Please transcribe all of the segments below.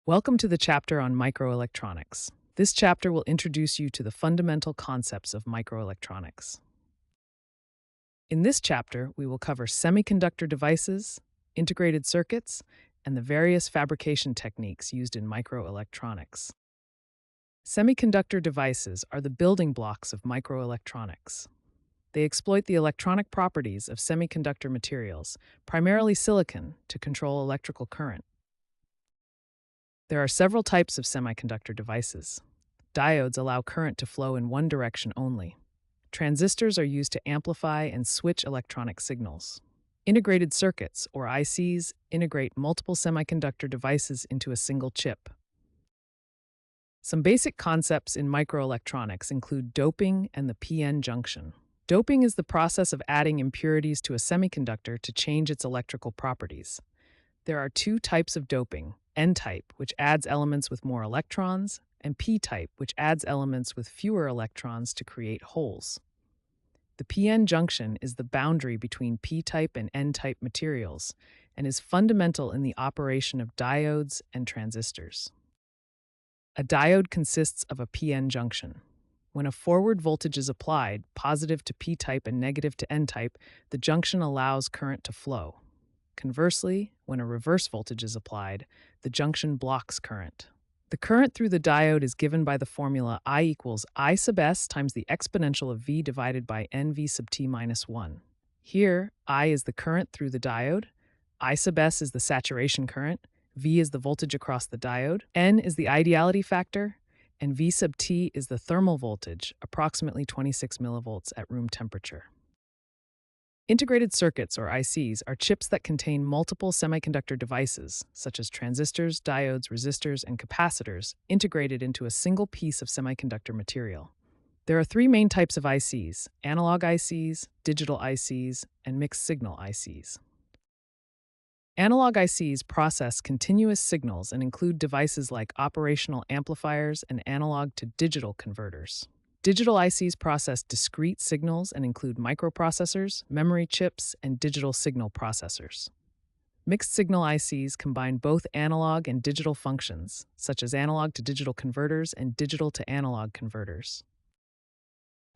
Welcome to the chapter on microelectronics. This chapter will introduce you to the fundamental concepts of microelectronics. In this chapter, we will cover semiconductor devices, integrated circuits, and the various fabrication techniques used in microelectronics. Semiconductor devices are the building blocks of microelectronics. They exploit the electronic properties of semiconductor materials, primarily silicon, to control electrical current. There are several types of semiconductor devices. Diodes allow current to flow in one direction only. Transistors are used to amplify and switch electronic signals. Integrated circuits, or ICs, integrate multiple semiconductor devices into a single chip. Some basic concepts in microelectronics include doping and the p-n junction. Doping is the process of adding impurities to a semiconductor to change its electrical properties. There are two types of doping: N-type, which adds elements with more electrons, and P-type, which adds elements with fewer electrons to create holes. The p-n junction is the boundary between P-type and N-type materials and is fundamental in the operation of diodes and transistors. A diode consists of a p-n junction. When a forward voltage is applied, positive to P-type and negative to N-type, the junction allows current to flow. Conversely, when a reverse voltage is applied, the junction blocks current. The current through the diode is given by the formula I equals I sub s times the exponential of V divided by NV sub t minus 1. Here, I is the current through the diode, I sub s is the saturation current, V is the voltage across the diode, N is the ideality factor, and V sub t is the thermal voltage, approximately 26 millivolts at room temperature. Integrated circuits, or ICs, are chips that contain multiple semiconductor devices, such as transistors, diodes, resistors, and capacitors, integrated into a single piece of semiconductor material. There are three main types of ICs: analog ICs, digital ICs, and mixed-signal ICs. Analog ICs process continuous signals and include devices like operational amplifiers and analog-to-digital converters. Digital ICs process discrete signals and include microprocessors, memory chips, and digital signal processors. Mixed-signal ICs combine both analog and digital functions, such as analog-to-digital converters and digital-to-analog converters.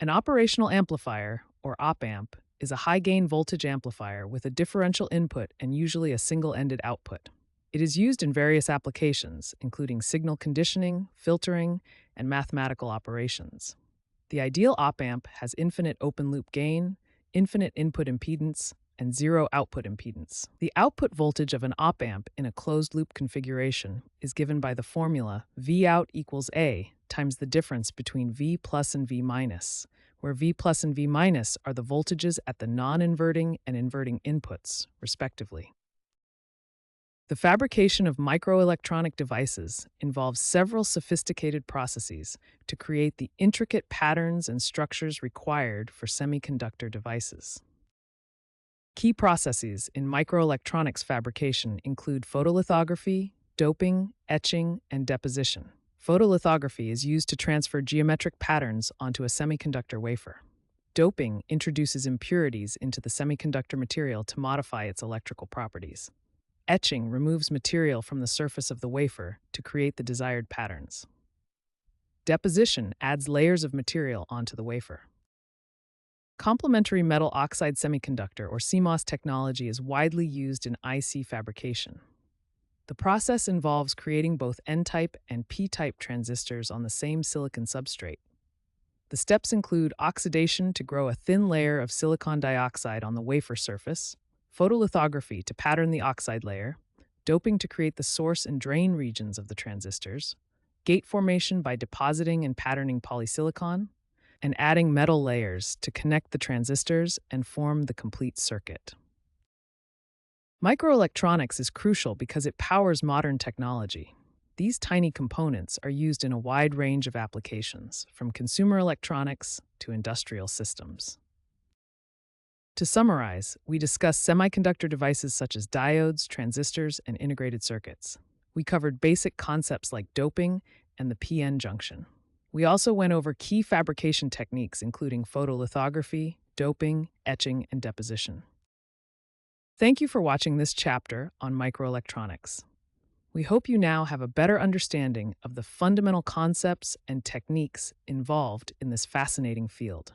An operational amplifier, or op-amp, is a high-gain voltage amplifier with a differential input and usually a single-ended output. It is used in various applications, including signal conditioning, filtering, and mathematical operations. The ideal op-amp has infinite open-loop gain, infinite input impedance, and zero output impedance. The output voltage of an op-amp in a closed-loop configuration is given by the formula Vout equals A times the difference between V plus and V minus, where V plus and V minus are the voltages at the non-inverting and inverting inputs, respectively. The fabrication of microelectronic devices involves several sophisticated processes to create the intricate patterns and structures required for semiconductor devices. Key processes in microelectronics fabrication include photolithography, doping, etching, and deposition. Photolithography is used to transfer geometric patterns onto a semiconductor wafer. Doping introduces impurities into the semiconductor material to modify its electrical properties. Etching removes material from the surface of the wafer to create the desired patterns. Deposition adds layers of material onto the wafer. Complementary metal oxide semiconductor, or CMOS technology, is widely used in IC fabrication. The process involves creating both N-type and P-type transistors on the same silicon substrate. The steps include oxidation to grow a thin layer of silicon dioxide on the wafer surface, photolithography to pattern the oxide layer, doping to create the source and drain regions of the transistors, gate formation by depositing and patterning polysilicon, and adding metal layers to connect the transistors and form the complete circuit. Microelectronics is crucial because it powers modern technology. These tiny components are used in a wide range of applications, from consumer electronics to industrial systems. To summarize, we discussed semiconductor devices such as diodes, transistors, and integrated circuits. We covered basic concepts like doping and the p-n junction. We also went over key fabrication techniques including photolithography, doping, etching, and deposition. Thank you for watching this chapter on microelectronics. We hope you now have a better understanding of the fundamental concepts and techniques involved in this fascinating field.